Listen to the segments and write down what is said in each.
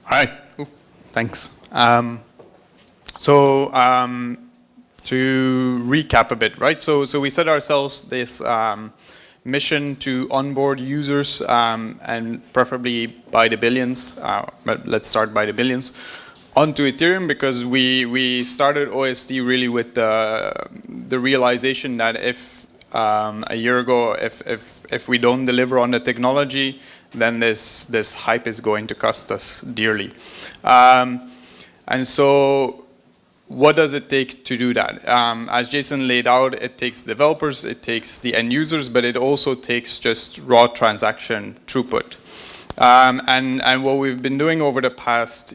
All right. Ooh, thanks. To recap a bit, right? So we set ourselves this mission to onboard users and preferably by the billions. But let's start by the billions onto Ethereum, because we started OST really with the realization that if a year ago, if we don't deliver on the technology, then this hype is going to cost us dearly. And so what does it take to do that? As Jason laid out, it takes developers, it takes the end users, but it also takes just raw transaction throughput. And what we've been doing over the past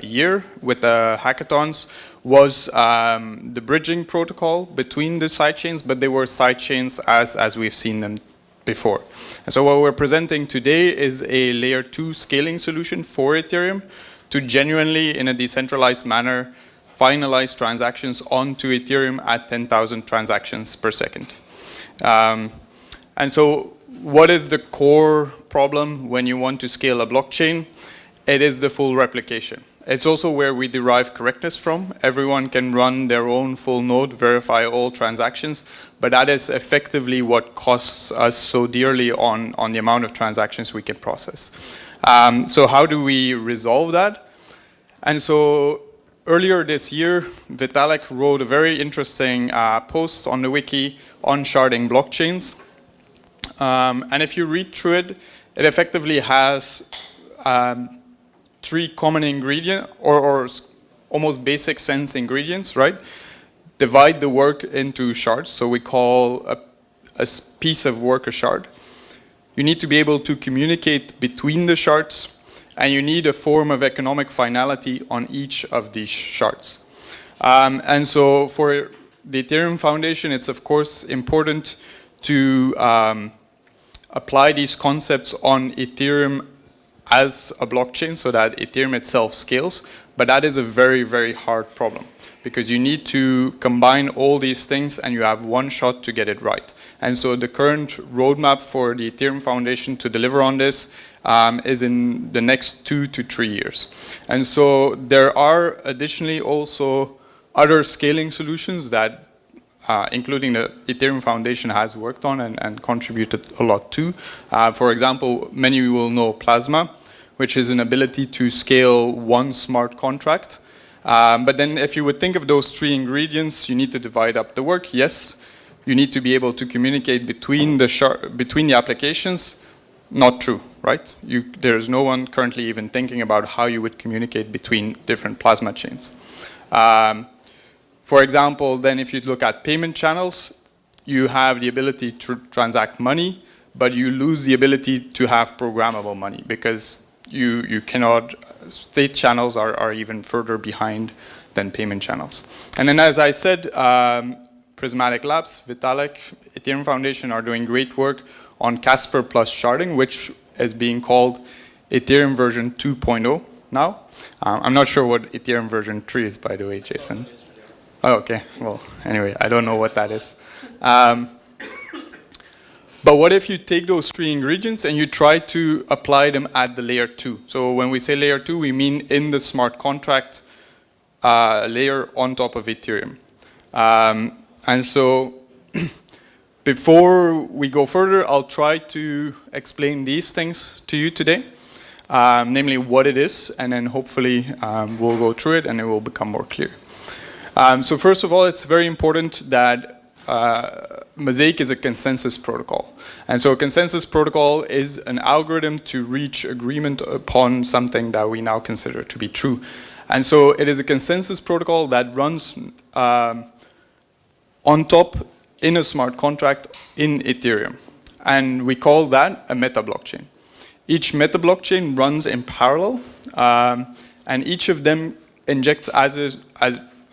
year with the hackathons was the bridging protocol between the sidechains, but they were sidechains as we've seen them before. And so what we're presenting today is a layer 2 scaling solution for Ethereum to genuinely, in a decentralized manner, finalize transactions onto Ethereum at 10,000 transactions per second. And so what is the core problem when you want to scale a blockchain? It is the full replication. It's also where we derive correctness from. Everyone can run their own full node, verify all transactions, but that is effectively what costs us so dearly on the amount of transactions we can process. So how do we resolve that? And so earlier this year, Vitalik wrote a very interesting post on the wiki on Sharding Blockchains. And if you read through it, it effectively has 3 common ingredients, or almost basic sense ingredients, right? Divide the work into shards. So we call a piece of work a shard. You need to be able to communicate between the shards, and you need a form of economic finality on each of these shards. And so for the Ethereum Foundation, it's of course important to apply these concepts on Ethereum as a blockchain so that Ethereum itself scales. But that is a very, very hard problem, because you need to combine all these things and you have one shot to get it right. And so the current roadmap for the Ethereum Foundation to deliver on this is in the next 2 to 3 years. And so there are additionally also other scaling solutions that including the Ethereum Foundation has worked on and contributed a lot to. For example, many of you will know Plasma, which is an ability to scale one smart contract. But then if you would think of those 3 ingredients, you need to divide up the work, yes. You need to be able to communicate between the applications. Not true, right? There's no one currently even thinking about how you would communicate between different Plasma chains. For example, then if you look at payment channels, you have the ability to transact money, but you lose the ability to have programmable money, because you cannot, state channels are even further behind than payment channels. And then as I said, Prismatic Labs, Vitalik, Ethereum Foundation are doing great work on Casper plus sharding, which is being called Ethereum version 2.0 now. I'm not sure what Ethereum version 3 is, by the way, Jason. Oh, okay. Well, anyway, I don't know what that is. But what if you take those 3 ingredients and you try to apply them at the layer 2? So when we say layer 2, we mean in the smart contract layer on top of Ethereum. And so before we go further, I'll try to explain these things to you today, namely what it is, and then hopefully we'll go through it and it will become more clear. So first of all, it's very important that Mosaic is a consensus protocol. And so a consensus protocol is an algorithm to reach agreement upon something that we now consider to be true. And so it is a consensus protocol that runs on top in a smart contract in Ethereum. And we call that a meta blockchain. Each meta blockchain runs in parallel, and each of them injects as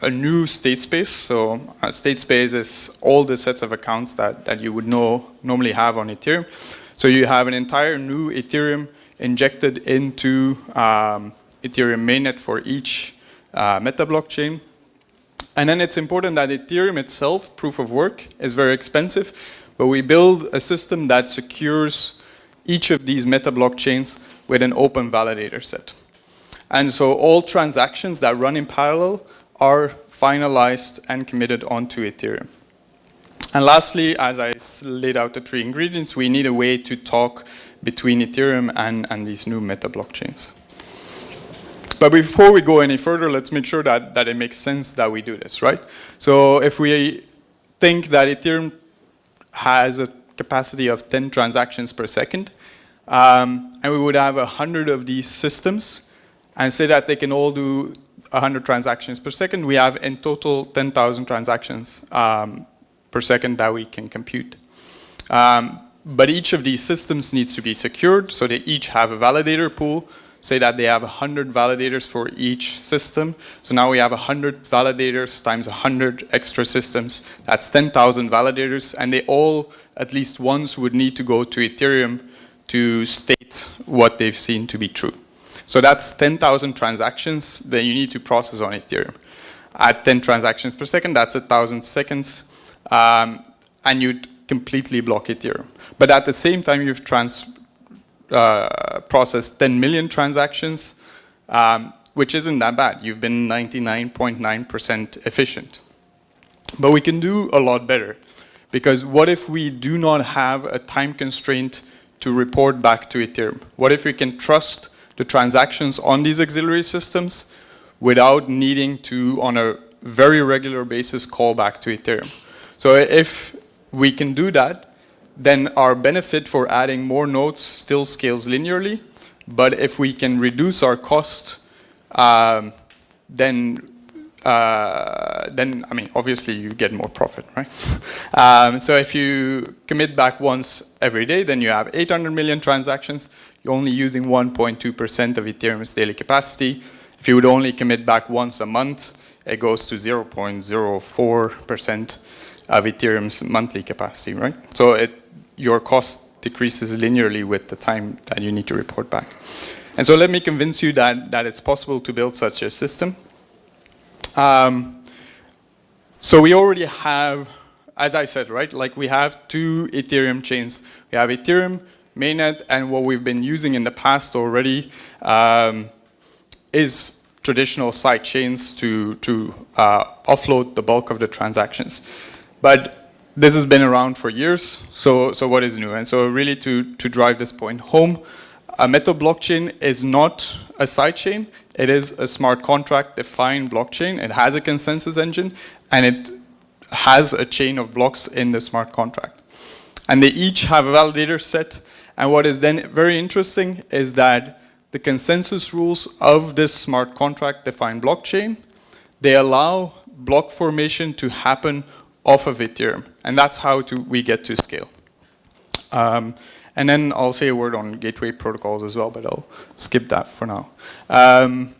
a new state space. So a state space is all the sets of accounts that you would normally have on Ethereum. So you have an entire new Ethereum injected into Ethereum mainnet for each meta blockchain. And then it's important that Ethereum itself, proof of work, is very expensive, but we build a system that secures each of these meta blockchains with an open validator set. And so all transactions that run in parallel are finalized and committed onto Ethereum. And lastly, as I laid out the 3 ingredients, we need a way to talk between Ethereum and these new meta blockchains. But before we go any further, let's make sure that it makes sense that we do this, right? So if we think that Ethereum has a capacity of 10 transactions per second, and we would have 100 of these systems, and say that they can all do 100 transactions per second, we have in total 10,000 transactions per second that we can compute. But each of these systems needs to be secured, so they each have a validator pool. Say that they have 100 validators for each system. So now we have 100 validators times 100 extra systems. That's 10,000 validators, and they all, at least once, would need to go to Ethereum to state what they've seen to be true. So that's 10,000 transactions that you need to process on Ethereum. At 10 transactions per second, that's 1,000 seconds, and you'd completely block Ethereum. But at the same time, you've processed 10 million transactions, which isn't that bad. You've been 99.9% efficient. But we can do a lot better, because what if we do not have a time constraint to report back to Ethereum? What if we can trust the transactions on these auxiliary systems without needing to, on a very regular basis, call back to Ethereum? So if we can do that, then our benefit for adding more nodes still scales linearly. But if we can reduce our cost, then I mean, obviously you get more profit, right? So if you commit back once every day, then you have 800 million transactions. You're only using 1.2% of Ethereum's daily capacity. If you would only commit back once a month, it goes to 0.04% of Ethereum's monthly capacity, right? So your cost decreases linearly with the time that you need to report back. And so let me convince you that it's possible to build such a system. So we already have, as I said, right, like we have 2 Ethereum chains. We have Ethereum, mainnet, and what we've been using in the past already is traditional side chains to offload the bulk of the transactions. But this has been around for years, so what is new? And so really to drive this point home, a meta blockchain is not a sidechain. It is a smart contract defined blockchain. It has a consensus engine, and it has a chain of blocks in the smart contract. And they each have a validator set. And what is then very interesting is that the consensus rules of this smart contract defined blockchain, they allow block formation to happen off of Ethereum. And that's how we get to scale. And then I'll say a word on gateway protocols as well, but I'll skip that for now. And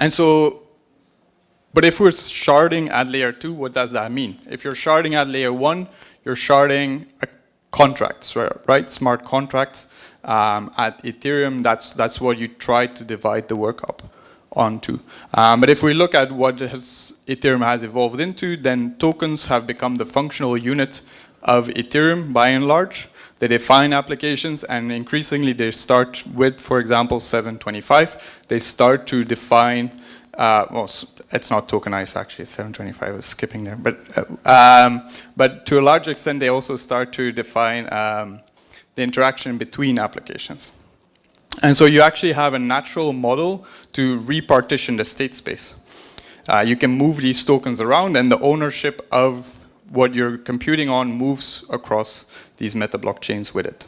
so, but if we're sharding at layer 2, what does that mean? If you're sharding at layer 1, you're sharding contracts, right? Smart contracts. At Ethereum, that's what you try to divide the work up onto. But if we look at what Ethereum has evolved into, then tokens have become the functional unit of Ethereum by and large. They define applications, and increasingly they start with, for example, 725. They start to define, well, it's not tokenized actually, 725 is skipping there. But to a large extent, they also start to define the interaction between applications. And so you actually have a natural model to repartition the state space. You can move these tokens around, and the ownership of what you're computing on moves across these meta blockchains with it.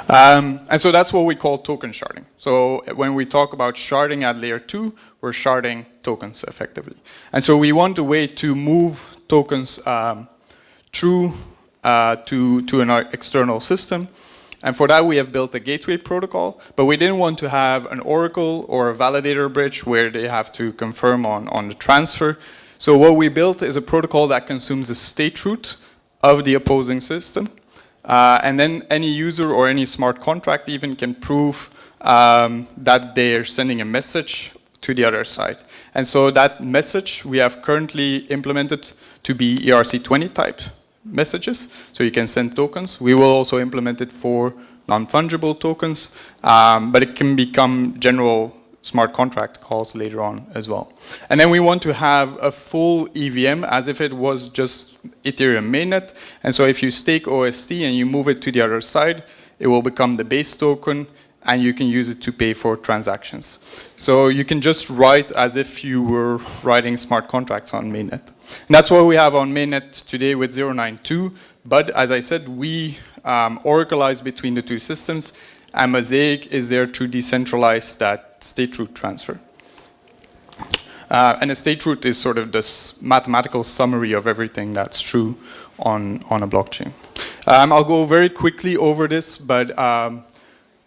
And so that's what we call token sharding. So when we talk about sharding at layer 2, we're sharding tokens effectively. And so we want a way to move tokens through to an external system. And for that, we have built a gateway protocol, but we didn't want to have an oracle or a validator bridge where they have to confirm on the transfer. So what we built is a protocol that consumes the state root of the opposing system. And then any user or any smart contract even can prove that they're sending a message to the other side. And so that message we have currently implemented to be ERC20 type messages, so you can send tokens. We will also implement it for non-fungible tokens, but it can become general smart contract calls later on as well. And then we want to have a full EVM as if it was just Ethereum mainnet. And so if you stake OST and you move it to the other side, it will become the base token, and you can use it to pay for transactions. So you can just write as if you were writing smart contracts on mainnet. And that's what we have on mainnet today with 092. But as I said, we oracleize between the two systems, and Mosaic is there to decentralize that state root transfer. And a state root is sort of this mathematical summary of everything that's true on a blockchain. I'll go very quickly over this, but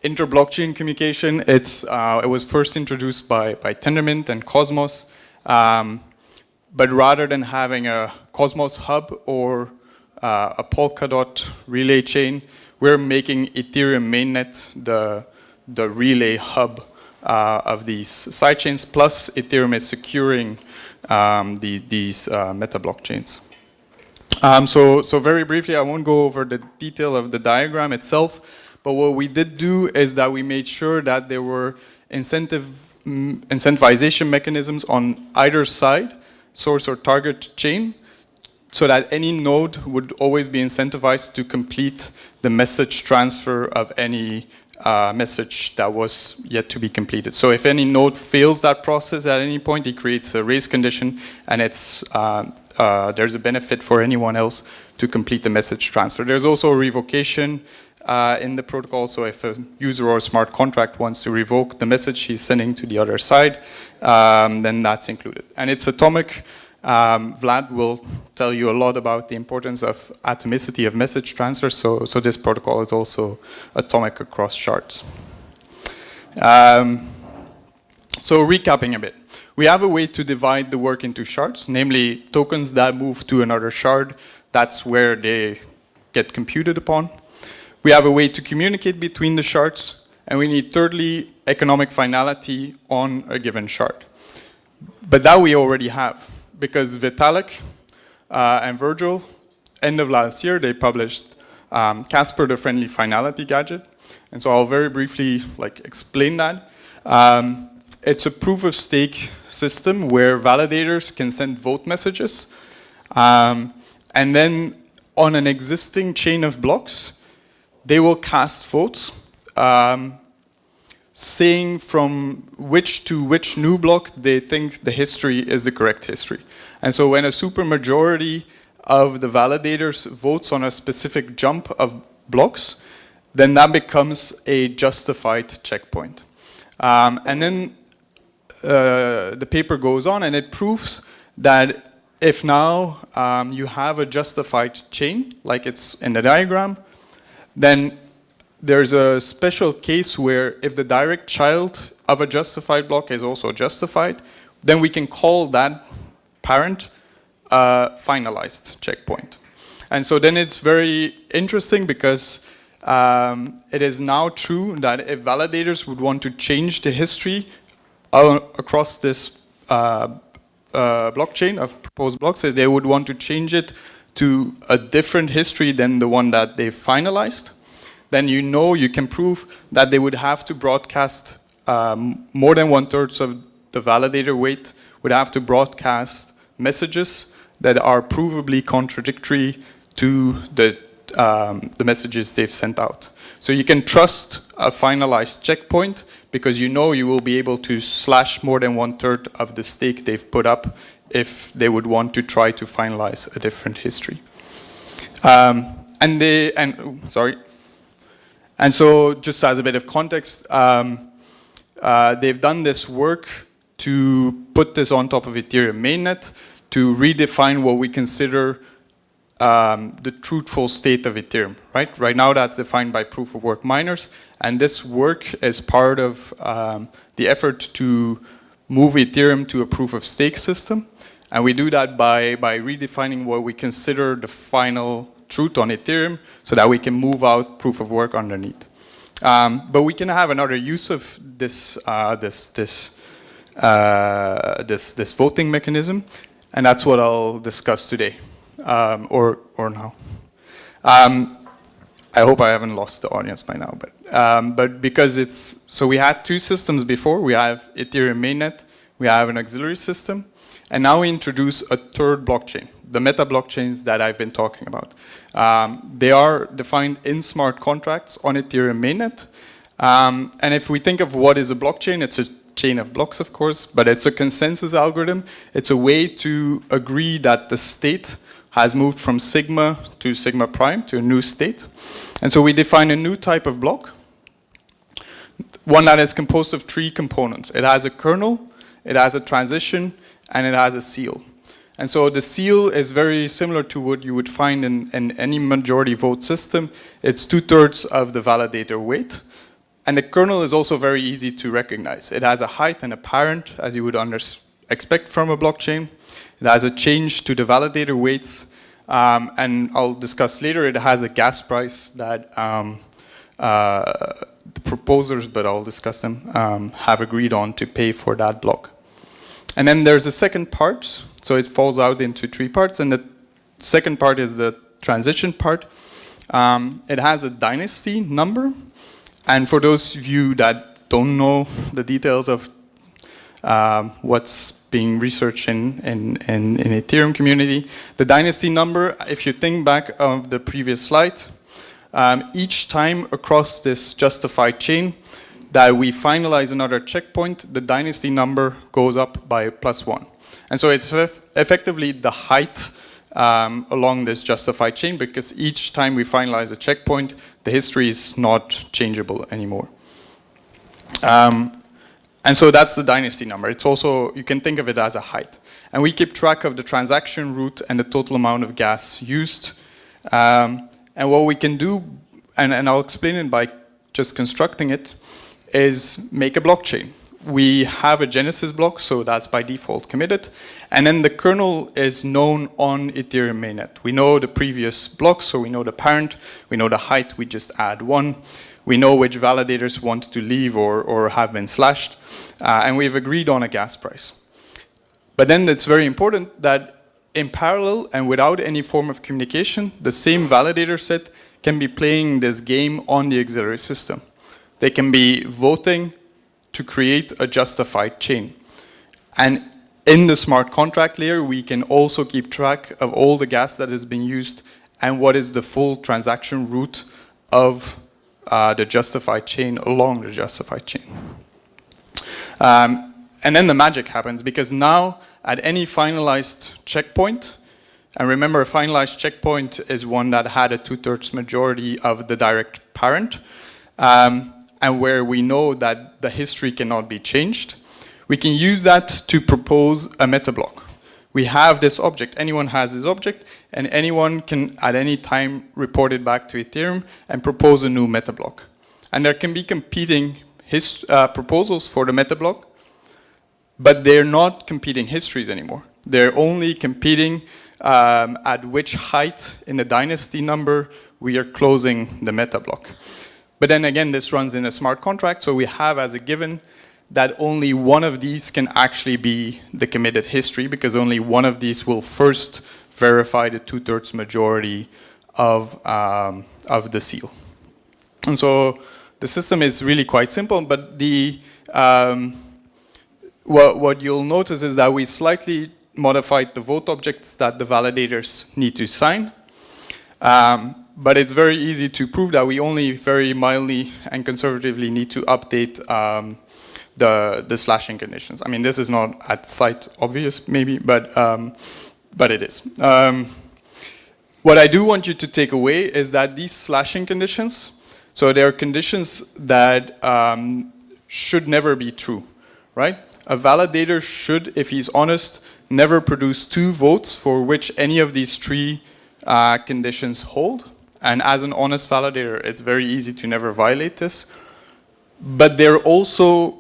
inter-blockchain communication, it was first introduced by Tendermint and Cosmos, but rather than having a Cosmos hub or a Polkadot relay chain, we're making Ethereum mainnet the relay hub of these sidechains, plus Ethereum is securing these meta blockchains. So very briefly, I won't go over the detail of the diagram itself, but what we did do is that we made sure that there were incentivization mechanisms on either side, source or target chain, so that any node would always be incentivized to complete the message transfer of any message that was yet to be completed. So if any node fails that process at any point, it creates a race condition, and there's a benefit for anyone else to complete the message transfer. There's also a revocation in the protocol, so if a user or a smart contract wants to revoke the message he's sending to the other side, then that's included. And it's atomic. Vlad will tell you a lot about the importance of atomicity of message transfer, so this protocol is also atomic across shards. So recapping a bit. We have a way to divide the work into shards, namely tokens that move to another shard. That's where they get computed upon. We have a way to communicate between the shards, and we need, thirdly, economic finality on a given shard. But that we already have, because Vitalik and Virgil, end of last year, they published Casper, the friendly finality gadget. And so I'll very briefly explain that. It's a proof of stake system where validators can send vote messages. And then on an existing chain of blocks, they will cast votes saying from which to which new block they think the history is the correct history. And so when a supermajority of the validators votes on a specific jump of blocks, then that becomes a justified checkpoint. And then the paper goes on and it proves that if now you have a justified chain, like it's in the diagram, then there's a special case where if the direct child of a justified block is also justified, then we can call that parent a finalized checkpoint. And so then it's very interesting because it is now true that if validators would want to change the history across this blockchain of proposed blocks, they would want to change it to a different history than the one that they've finalized, then you can prove that they would have to broadcast more than 1/3 of the validator weight would have to broadcast messages that are provably contradictory to the messages they've sent out. So you can trust a finalized checkpoint because you will be able to slash more than 1/3 of the stake they've put up if they would want to try to finalize a different history. And so just as a bit of context, they've done this work to put this on top of Ethereum mainnet to redefine what we consider the truthful state of Ethereum, right? Right now that's defined by proof of work miners, and this work is part of the effort to move Ethereum to a proof of stake system. And we do that by redefining what we consider the final truth on Ethereum so that we can move out proof of work underneath. But we can have another use of this voting mechanism, and that's what I'll discuss today, or now. I hope I haven't lost the audience by now, but because so we had two systems before. We have Ethereum mainnet, we have an auxiliary system, and now we introduce a third blockchain, the meta blockchains that I've been talking about. They are defined in smart contracts on Ethereum mainnet. And if we think of what is a blockchain, it's a chain of blocks, of course, but it's a consensus algorithm. It's a way to agree that the state has moved from sigma to sigma prime to a new state. And so we define a new type of block, one that is composed of three components. It has a kernel, it has a transition, and it has a seal. And so the seal is very similar to what you would find in any majority vote system. It's 2/3 of the validator weight. And the kernel is also very easy to recognize. It has a height and a parent, as you would expect from a blockchain. It has a change to the validator weights. And I'll discuss later, it has a gas price that the proposers, but I'll discuss them, have agreed on to pay for that block. And then there's a second part. So it falls out into three parts. And the second part is the transition part. It has a dynasty number. And for those of you that don't know the details of what's being researched in Ethereum community, the dynasty number, if you think back of the previous slide, each time across this justified chain that we finalize another checkpoint, the dynasty number goes up by +1. And so it's effectively the height along this justified chain, because each time we finalize a checkpoint, the history is not changeable anymore. And so that's the dynasty number. It's also, you can think of it as a height. And we keep track of the transaction route and the total amount of gas used. And what we can do, and I'll explain it by just constructing it, is make a blockchain. We have a genesis block, so that's by default committed. And then the kernel is known on Ethereum mainnet. We know the previous blocks, so we know the parent, we know the height, we just add 1. We know which validators want to leave or have been slashed. And we've agreed on a gas price. But then it's very important that in parallel and without any form of communication, the same validator set can be playing this game on the auxiliary system. They can be voting to create a justified chain. And in the smart contract layer, we can also keep track of all the gas that is being used and what is the full transaction route of the justified chain along the justified chain. And then the magic happens, because now at any finalized checkpoint, and remember a finalized checkpoint is one that had a 2/3 majority of the direct parent, and where we know that the history cannot be changed, we can use that to propose a meta block. We have this object, anyone has this object, and anyone can at any time report it back to Ethereum and propose a new meta block. And there can be competing proposals for the meta block, but they're not competing histories anymore. They're only competing at which height in the dynasty number we are closing the meta block. But then again, this runs in a smart contract, so we have as a given that only one of these can actually be the committed history, because only one of these will first verify the 2/3 majority of the seal. And so the system is really quite simple, but what you'll notice is that we slightly modified the vote objects that the validators need to sign. But it's very easy to prove that we only very mildly and conservatively need to update the slashing conditions. I mean, this is not at sight obvious, maybe, but it is. What I do want you to take away is that these slashing conditions, so they are conditions that should never be true, right? A validator should, if he's honest, never produce 2 votes for which any of these 3 conditions hold. And as an honest validator, it's very easy to never violate this. But they're also,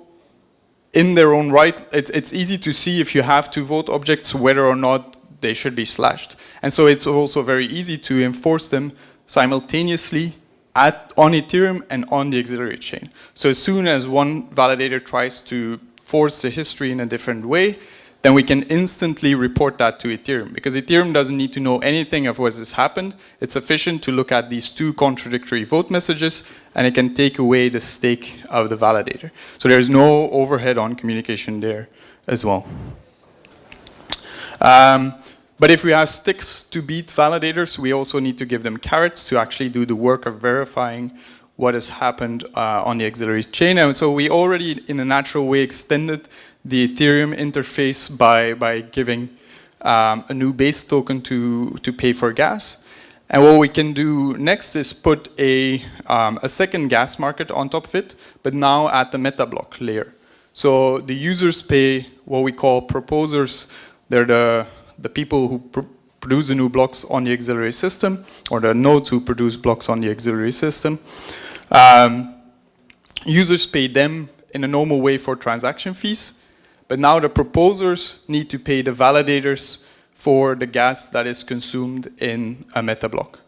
in their own right, it's easy to see if you have 2 vote objects whether or not they should be slashed. And so it's also very easy to enforce them simultaneously on Ethereum and on the auxiliary chain. So as soon as one validator tries to force the history in a different way, then we can instantly report that to Ethereum, because Ethereum doesn't need to know anything of what has happened. It's sufficient to look at these two contradictory vote messages, and it can take away the stake of the validator. So there's no overhead on communication there as well. But if we have sticks to beat validators, we also need to give them carrots to actually do the work of verifying what has happened on the auxiliary chain. And so we already, in a natural way, extended the Ethereum interface by giving a new base token to pay for gas. And what we can do next is put a second gas market on top of it, but now at the meta block layer. So the users pay what we call proposers. They're the people who produce the new blocks on the auxiliary system, or the nodes who produce blocks on the auxiliary system. Users pay them in a normal way for transaction fees, but now the proposers need to pay the validators for the gas that is consumed in a meta block.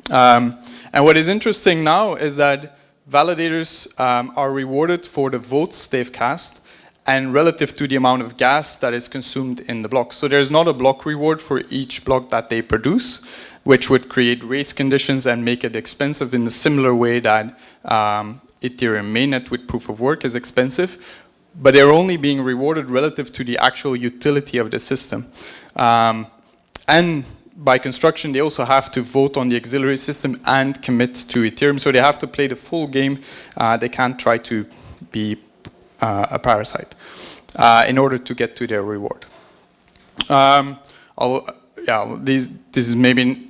And what is interesting now is that validators are rewarded for the votes they've cast and relative to the amount of gas that is consumed in the block. So there's not a block reward for each block that they produce, which would create race conditions and make it expensive in a similar way that Ethereum mainnet with proof of work is expensive. But they're only being rewarded relative to the actual utility of the system. And by construction, they also have to vote on the auxiliary system and commit to Ethereum. So they have to play the full game. They can't try to be a parasite in order to get to their reward. This is maybe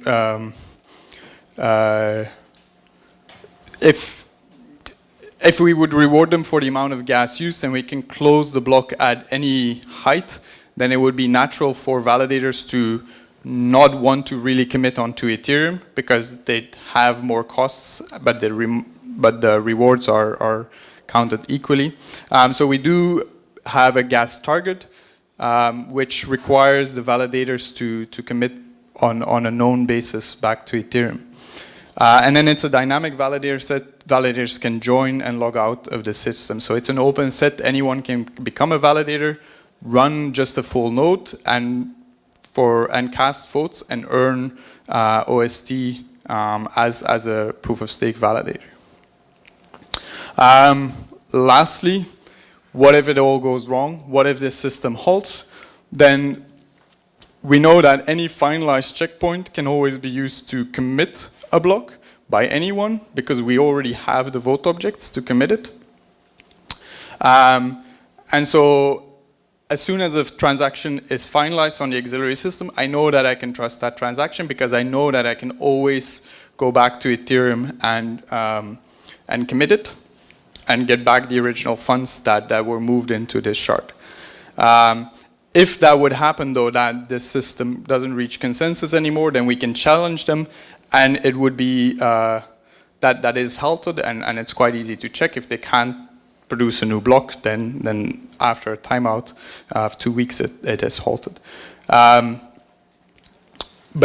if we would reward them for the amount of gas used and we can close the block at any height, then it would be natural for validators to not want to really commit onto Ethereum because they'd have more costs, but the rewards are counted equally. So we do have a gas target, which requires the validators to commit on a known basis back to Ethereum. And then it's a dynamic validator set. Validators can join and log out of the system. So it's an open set. Anyone can become a validator, run just a full node, and cast votes and earn OST as a proof of stake validator. Lastly, what if it all goes wrong? What if this system halts? Then we know that any finalized checkpoint can always be used to commit a block by anyone because we already have the vote objects to commit it. And so as soon as a transaction is finalized on the auxiliary system, I know that I can trust that transaction because I know that I can always go back to Ethereum and commit it and get back the original funds that were moved into this shard. If that would happen, though, that this system doesn't reach consensus anymore, then we can challenge them, and it would be that is halted, and it's quite easy to check. If they can't produce a new block, then after a timeout of 2 weeks, it is halted. But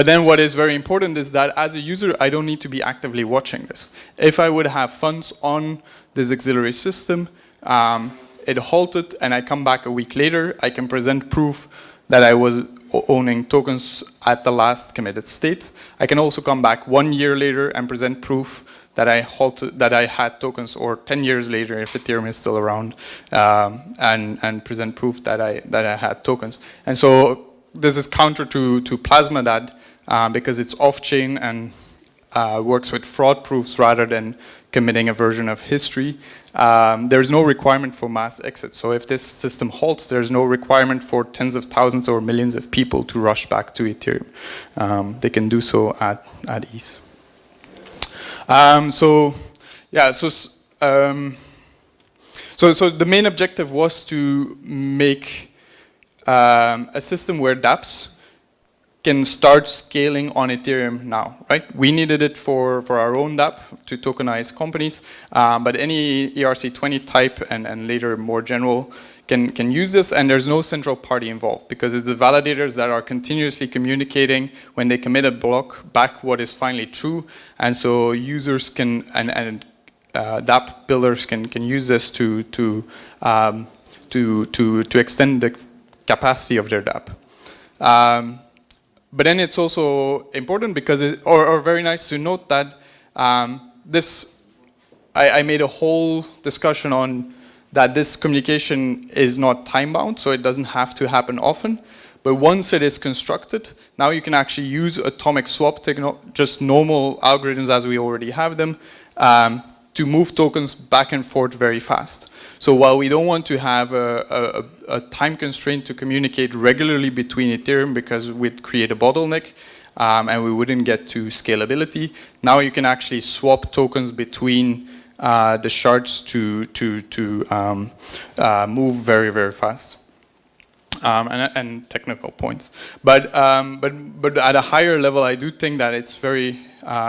then what is very important is that as a user, I don't need to be actively watching this. If I would have funds on this auxiliary system, it halted and I come back a week later, I can present proof that I was owning tokens at the last committed state. I can also come back 1 year later and present proof that I had tokens, or 10 years later if Ethereum is still around, and present proof that I had tokens. And so this is counter to Plasma that because it's off-chain and works with fraud proofs rather than committing a version of history. There's no requirement for mass exit. So if this system halts, there's no requirement for tens of thousands or millions of people to rush back to Ethereum. They can do so at ease. So the main objective was to make a system where dApps can start scaling on Ethereum now, right? We needed it for our own dApp to tokenize companies, but any ERC20 type and later more general can use this, and there's no central party involved because it's the validators that are continuously communicating when they commit a block back what is finally true, and so users can and dApp builders can use this to extend the capacity of their dApp. But then it's also important because, or very nice to note that I made a whole discussion on that this communication is not time-bound, so it doesn't have to happen often. But once it is constructed, now you can actually use atomic swap, just normal algorithms as we already have them, to move tokens back and forth very fast. So while we don't want to have a time constraint to communicate regularly between Ethereum because we'd create a bottleneck and we wouldn't get to scalability, now you can actually swap tokens between the shards to move very, very fast. And technical points. But at a higher level, I do think that it's very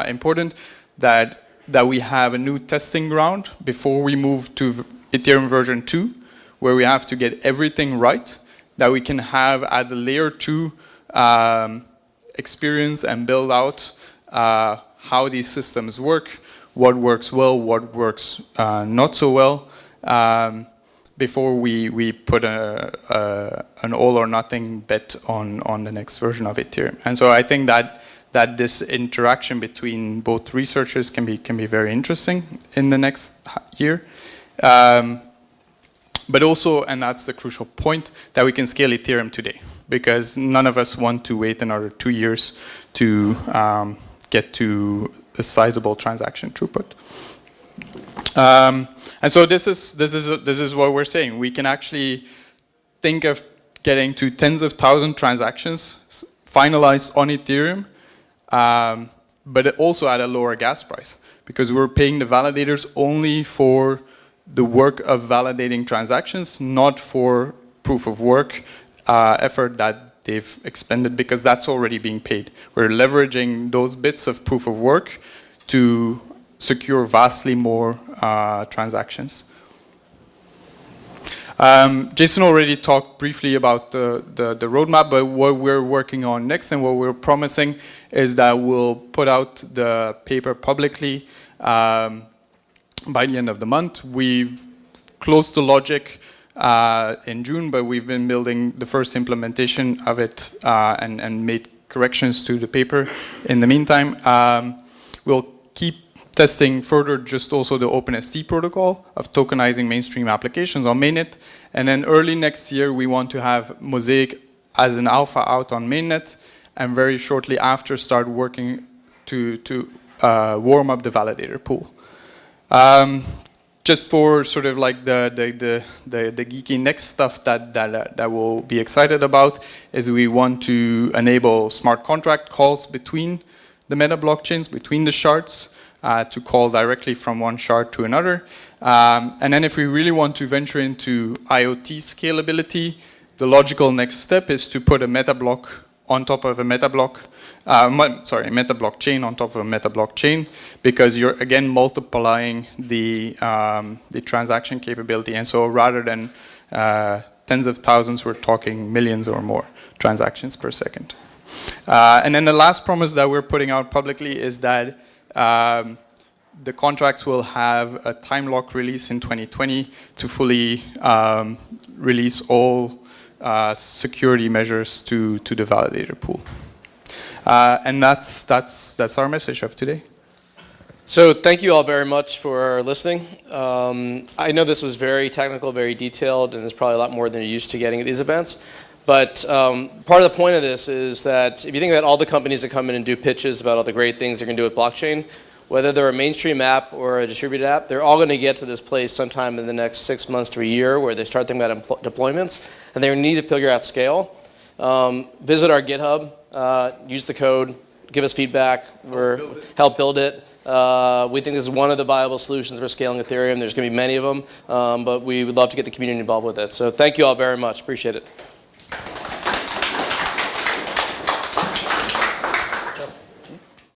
important that we have a new testing ground before we move to Ethereum version 2, where we have to get everything right, that we can have at the layer 2 experience and build out how these systems work, what works well, what works not so well, before we put an all or nothing bet on the next version of Ethereum. And so I think that this interaction between both researchers can be very interesting in the next year. But also, and that's the crucial point, that we can scale Ethereum today, because none of us want to wait another 2 years to get to a sizable transaction throughput. And so this is what we're saying. We can actually think of getting to tens of thousands transactions finalized on Ethereum, but also at a lower gas price, because we're paying the validators only for the work of validating transactions, not for proof of work effort that they've expended, because that's already being paid. We're leveraging those bits of proof of work to secure vastly more transactions. Jason already talked briefly about the roadmap, but what we're working on next and what we're promising is that we'll put out the paper publicly by the end of the month. We've closed the logic in June, but we've been building the first implementation of it and made corrections to the paper in the meantime. We'll keep testing further just also the OpenST protocol of tokenizing mainstream applications on mainnet. And then early next year, we want to have Mosaic as an alpha out on mainnet, and very shortly after start working to warm up the validator pool. Just for sort of like the geeky next stuff that we'll be excited about is we want to enable smart contract calls between the meta blockchains, between the shards, to call directly from one shard to another. And then if we really want to venture into IoT scalability, the logical next step is to put a meta block on top of a meta block, meta blockchain on top of a meta blockchain, because you're again multiplying the transaction capability. And so rather than tens of thousands, we're talking millions or more transactions per second. And then the last promise that we're putting out publicly is that the contracts will have a time lock release in 2020 to fully release all security measures to the validator pool. And that's our message of today. So thank you all very much for listening. I know this was very technical, very detailed, and it's probably a lot more than you're used to getting at these events. But part of the point of this is that if you think about all the companies that come in and do pitches about all the great things they're going to do with blockchain, whether they're a mainstream app or a distributed app, they're all going to get to this place sometime in the next 6 months to a year where they start thinking about deployments, and they need to figure out scale. Visit our GitHub, use the code, give us feedback, help build it. We think this is one of the viable solutions for scaling Ethereum. There's going to be many of them, but we would love to get the community involved with it. So thank you all very much. Appreciate it.